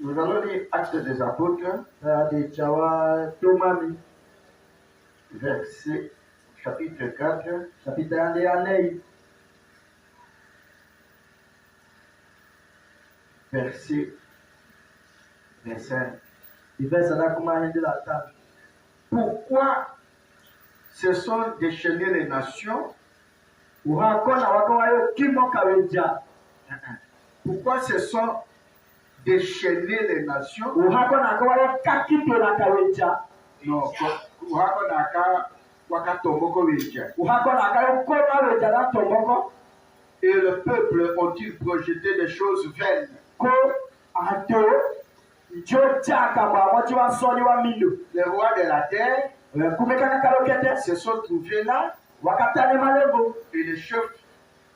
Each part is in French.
Nous allons lire Actes des Apôtres, verset, chapitre 4, verset 25. Pourquoi se sont déchaînées les nations? Pourquoi se sont déchaînées les nations? Non, et le peuple ont-ils projeté des choses vaines? Les rois de la terre se sont trouvés là, et les chefs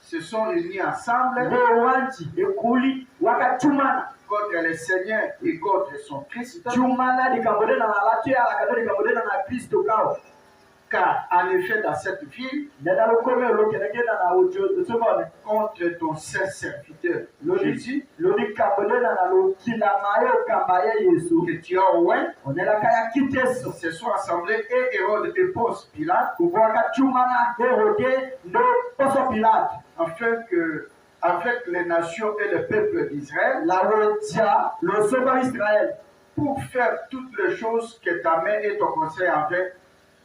se sont réunis ensemble contre le Seigneur et contre son Christ. Car en effet dans cette ville, contre ton saint serviteur Jésus, que tu as oint, se sont assemblés et Hérode et Ponce Pilate, afin que avec les nations et le peuple d'Israël, pour faire toutes les choses que ta main et ton conseil avaient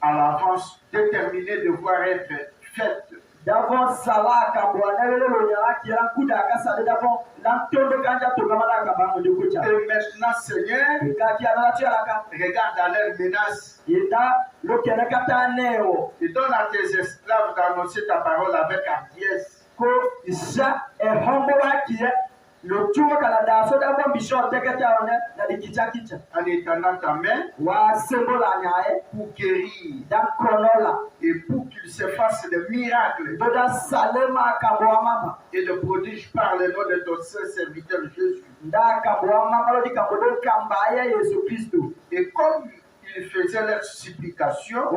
à l'avance déterminé de voir être faites. Et maintenant, Seigneur, regarde à leurs menaces et donne à tes esclaves d'annoncer ta parole avec hardiesse. En étendant ta main pour guérir et pour qu'il se fasse des miracles et de prodiges par le nom de ton saint serviteur Jésus. Et comme ils faisaient leurs supplications,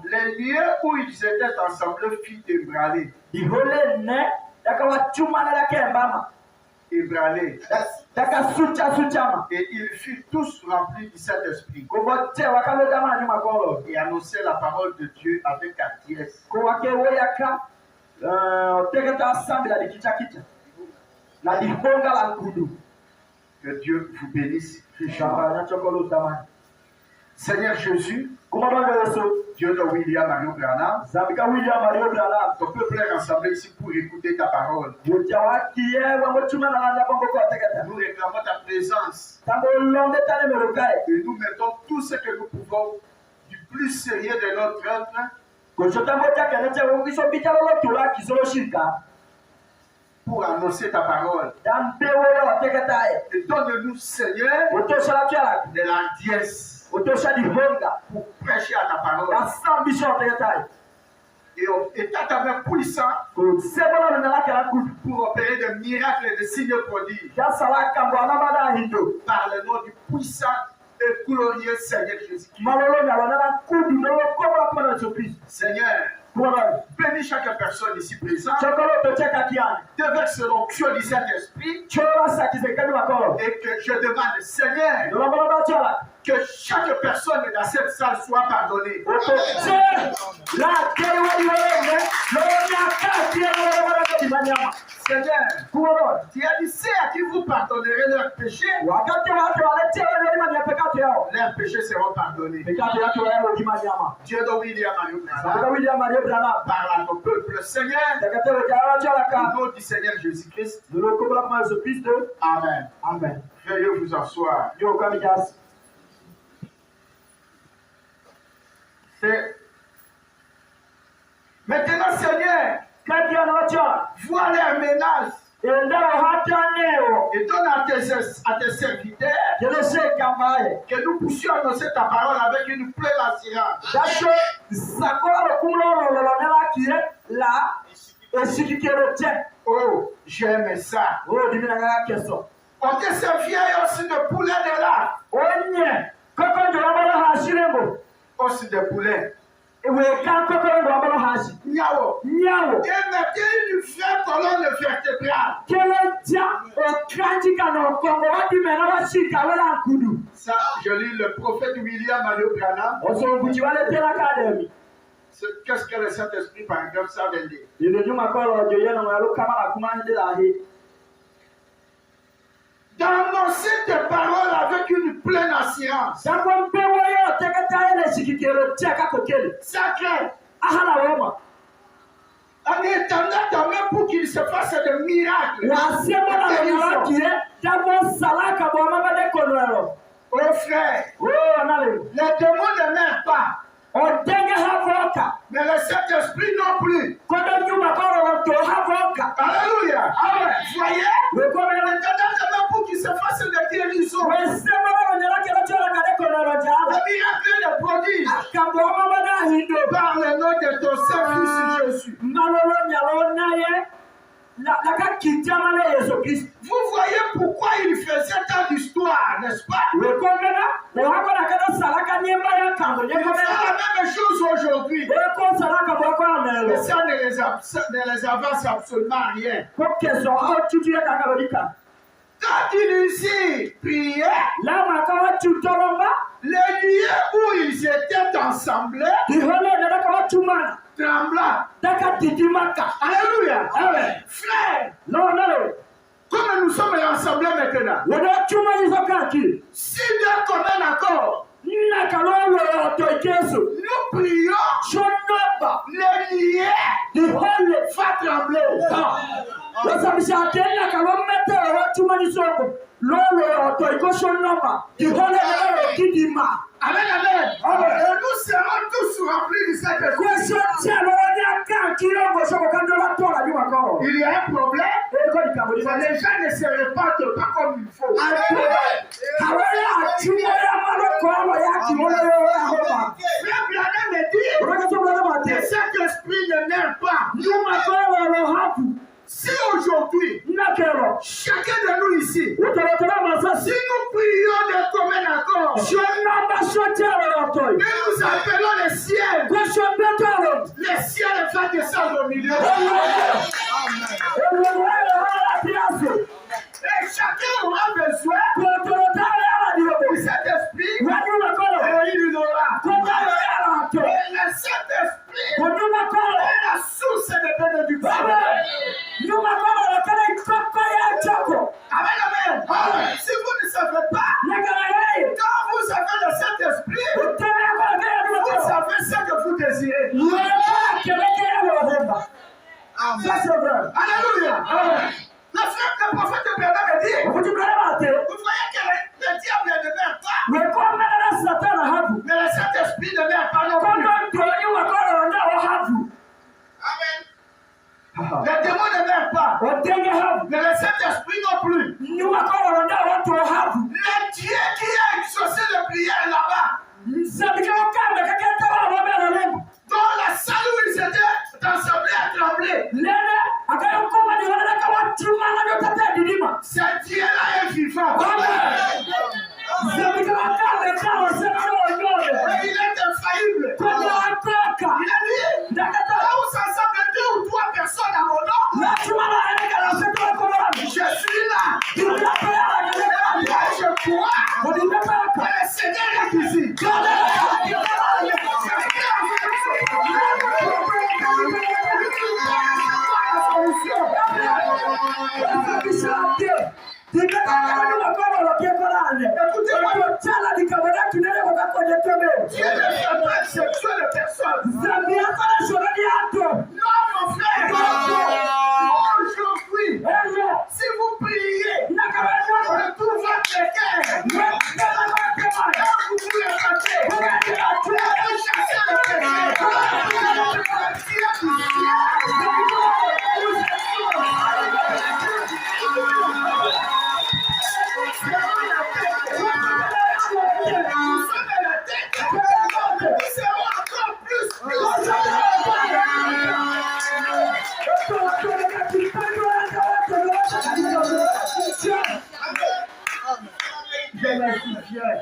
les lieux où ils étaient ensemble furent ébranlés. Et ils furent tous remplis du Saint-Esprit et annonçaient la parole de Dieu avec hardiesse. Que Dieu vous bénisse. Seigneur Jésus, Dieu de William Mario Branham, ton peuple est rassemblé ici pour écouter ta parole. Nous réclamons ta présence et nous mettons tout ce que nous pouvons du plus sérieux de notre œuvre pour annoncer ta parole. Et donne-nous, Seigneur, de la hardiesse pour prêcher à ta parole. Et ta main puissante pour opérer des miracles et des signes prodiges. Par le nom du puissant et glorieux Seigneur Jésus-Christ. Seigneur, bénis chaque personne ici présente. Déverse l'onction du Saint-Esprit. Et que je demande, Seigneur, que chaque personne dans cette salle soit pardonnée. Seigneur, tu as dit, c'est à qui vous pardonnerez leurs péchés, leurs péchés seront pardonnés. Dieu de William Mario Branham, parle à ton peuple, Seigneur, au nom du Seigneur Jésus-Christ. Amen. Amen. Veuillez vous asseoir. C'est maintenant, Seigneur, vois leurs menaces et donne à tes serviteurs que nous puissions annoncer ta parole avec une pleine assurance. Oh, j'aime ça. On te servit aussi de poulet de là. Aussi de poulet. Et mettez une vraie colonne vertébrale. Ça, je lis le prophète William Mario Branham. Qu'est-ce que le Saint-Esprit, par exemple, ça veut dire? D'annoncer tes paroles avec une pleine assurance. Sacré. En étendant ta main pour qu'il se fasse des miracles. Oh frère, les démons ne meurent pas. Mais le Saint-Esprit non plus. Alléluia. Voyez, en étendant ta main pour qu'il se fasse des guérisons. Les miracles de prodiges. Par le nom de ton Saint-Fils Jésus. Vous voyez pourquoi il faisait tant d'histoires, n'est-ce pas? Il fait la même chose aujourd'hui. Mais ça ne les avance absolument rien. Quand il ici priait, les lieux où ils étaient ensemble tremblant. Alléluia. Frère, comme nous sommes ensemble maintenant, si Dieu commun accord, nous prions, les lieux va trembler. Amen, amen. Et nous serons tous remplis du Saint-Esprit. Il y a un problème. Les gens ne se répandent pas comme il faut. Le Saint-Esprit ne meurt pas. Si aujourd'hui, chacun de nous ici, si nous prions de commun accord, et nous appelons le ciel va descendre au milieu. Et chacun aura besoin du Saint-Esprit et il l'aura. Et le Saint-Esprit est la source de bénédiction. Amen, amen. Si vous ne savez pas, quand vous avez le Saint-Esprit, vous savez ce que vous désirez. Ça c'est vrai. Alléluia. Le prophète Branham dit, vous voyez que le diable ne meurt pas, mais le Saint-Esprit ne meurt pas non plus. Amen. Les démons ne meurent pas, mais le Saint-Esprit non plus. Le Dieu qui a exaucé les prières là-bas, dans la salle où ils étaient assemblés à trembler, ce Dieu-là est vivant. Et il est infaillible. Il a dit, là où s'assemblent 2 ou 3 personnes à mon nom, je suis là. Et je crois que le Seigneur est ici. Aujourd'hui, si vous priez, tout va péter.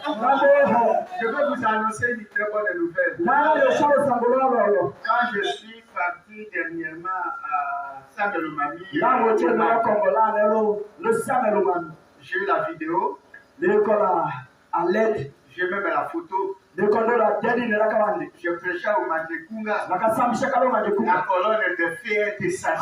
Je veux vous annoncer une très bonne nouvelle. Quand je suis parti dernièrement à Samelomami, j'ai eu la vidéo, j'ai même la photo. Je prêchais au Mandekunga. La colonne de feu était salie.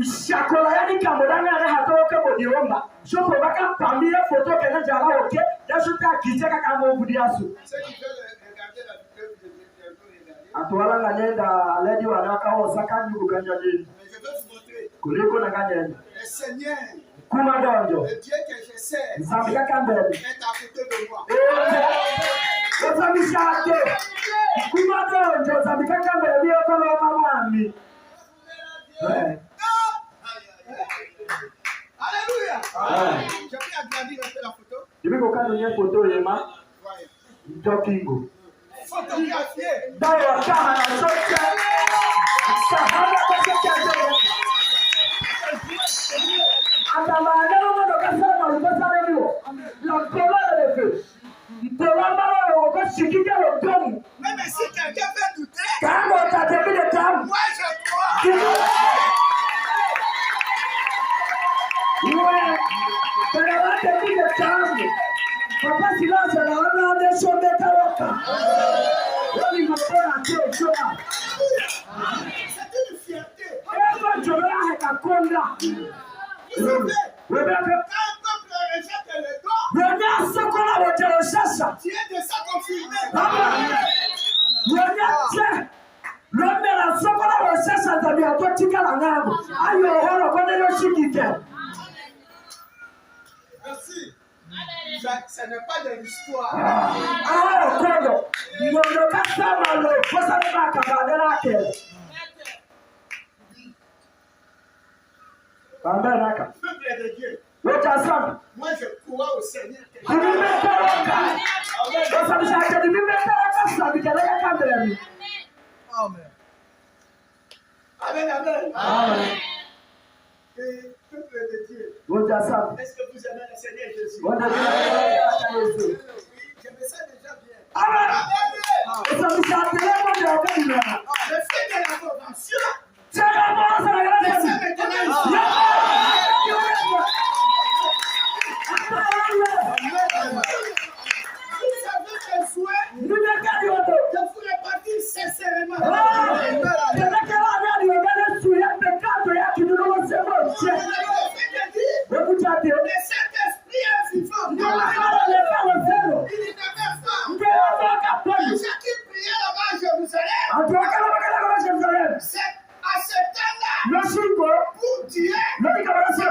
Shakola yani kamodanga na hatoke bodiomba. Shopo baka pambia photo kena jala oke. Yashuta kicheka kama ubudiasu. Atuala nganyenda ledi wanaka osaka nyugo ganja jini. Kuliko na nganyenda. Kuma donjo. Zambika kambele. Zambishate. Kuma donjo zambika kambele yoko lo mamami. Alléluia. J'ai pris à grandir un peu la photo. Je vais vous faire une photo de ma Jokingo. Photographier. Dans le cas, la société. Ça va la société. Même si quelqu'un fait douter, moi je crois. Papa silence na wana ndesho betawaka. Wali mapora tio. c'est une fierté. Eva jola hekakonda. Quand un peuple rejette le don, Dieu de ça confirmer. Merci. Ce n'est pas de l'histoire. Peuple de Dieu. Moi je crois au Seigneur. Amen. Amen. Et peuple de Dieu. Est-ce que vous aimez le Seigneur Jésus? Je me sens déjà bien. Amen. Le fait de la convention. Vous savez quel souhait? De vous répartir sincèrement. Le Saint-Esprit est vivant. Il ne demeure pas. Jacques priait là-bas à Jérusalem. C'est à ce temps-là, pour Dieu, c'est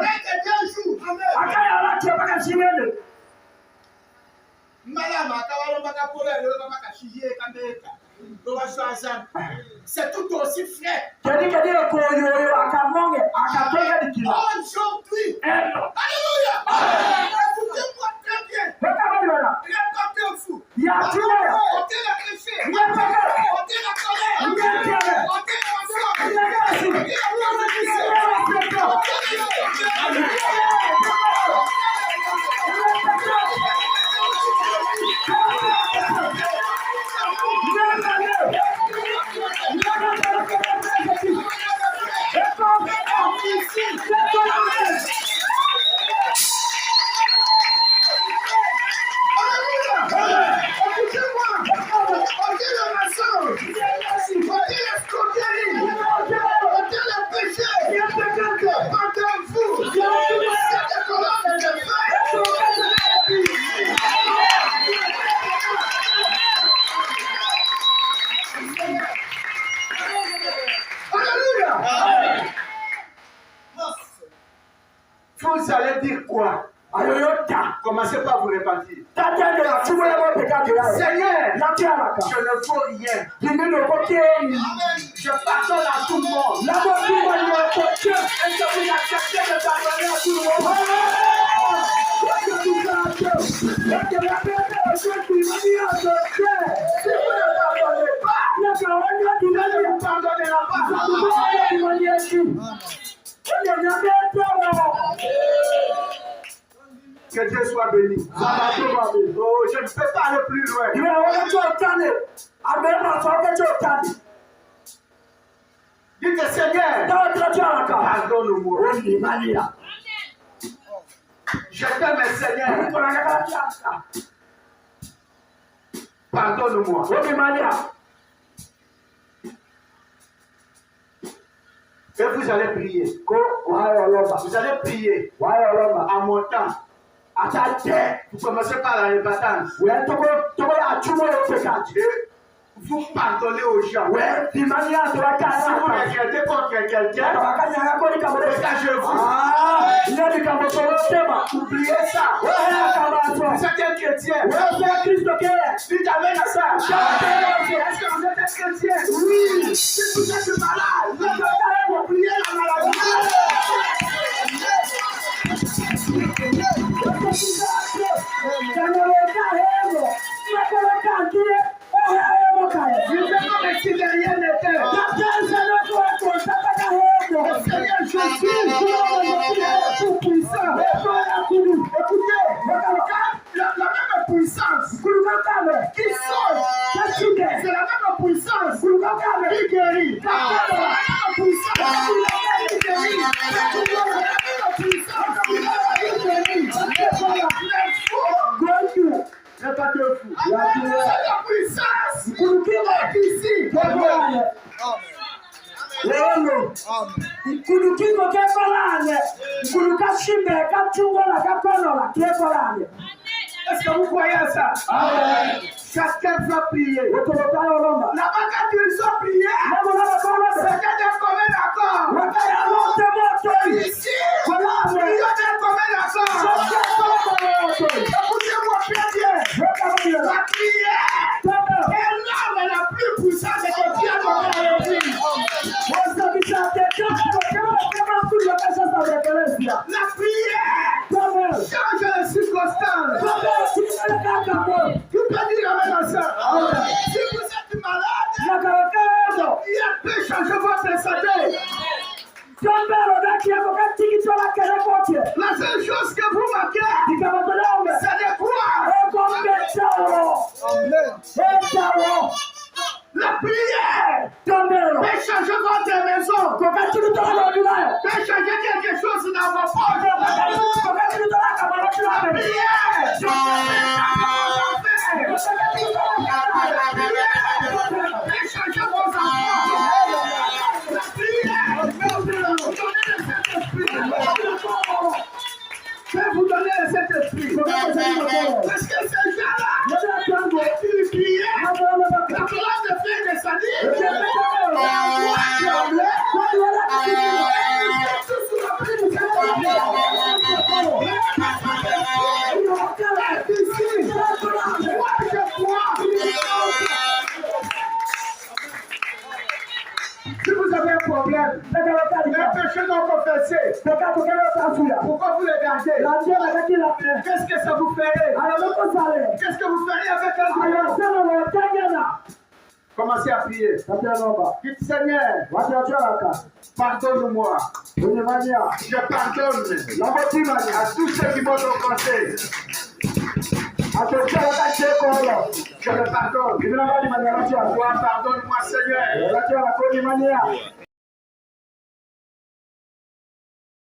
un jour. Amen. C'est tout aussi frais. Aujourd'hui, alléluia. Écoutez-moi très bien. Répétez-vous. Ôtez le péché. Ôtez la colère. Ôtez la Vous allez dire quoi? Commencez par vous repentir. Seigneur, je ne vaux rien. Amen. Je pardonne à tout le monde. La moitié va lui apporter. Est-ce que vous acceptez de pardonner à tout le monde? Si vous ne pardonnez pas, il ne vous pardonnera pas. Que Dieu soit béni. Oh, je ne peux pas aller plus loin. Dites Seigneur, pardonne-moi. Je t'aime Seigneur. Pardonne-moi. Et vous allez prier. Vous allez prier en montant. Vous commencez par la répétence. Vous pardonnez aux gens. Si vous regrettez contre quelqu'un, oubliez ça. Vous êtes un chrétien. Dites amen à ça. Est-ce que vous êtes un chrétien? Oui. Si vous êtes malade, oubliez la maladie. Je ne sais pas si derrière n'était. Le Seigneur Jésus, tout puissant. Écoutez, la même puissance qui sauve, c'est la même puissance qui guérit. C'est la même puissance qui guérit. C'est pas de fou. C'est la puissance qui est ici. Est-ce que vous croyez à ça? Amen. Chacun doit prier. La bagaille qu'ils ont prié, c'était d'un commun accord. Ici, il y a d'un commun accord. Écoutez-moi bien. La prière est l'arme la plus puissante que Dieu a donnée à l'Église. La prière change les circonstances. Tu peux dire amen à ça. Si vous êtes malade, il peut changer votre santé. La seule chose que vous manquez, c'est de croire. La prière peut changer votre maison, peut changer quelque chose dans vos poches. La prière peut changer vos enfants. La prière peut vous donner le Saint-Esprit. Parce que ces gens-là, ils priaient, la parole de Dieu descendit, si vous avez un problème, un péché non confessé, pourquoi vous le gardez? Qu'est-ce que ça vous ferait? Qu'est-ce que vous feriez avec un démon? Commencez à prier. Dites Seigneur, pardonne-moi. Je pardonne à tous ceux qui m'ont offensé. Je le pardonne. Pardonne-moi Seigneur.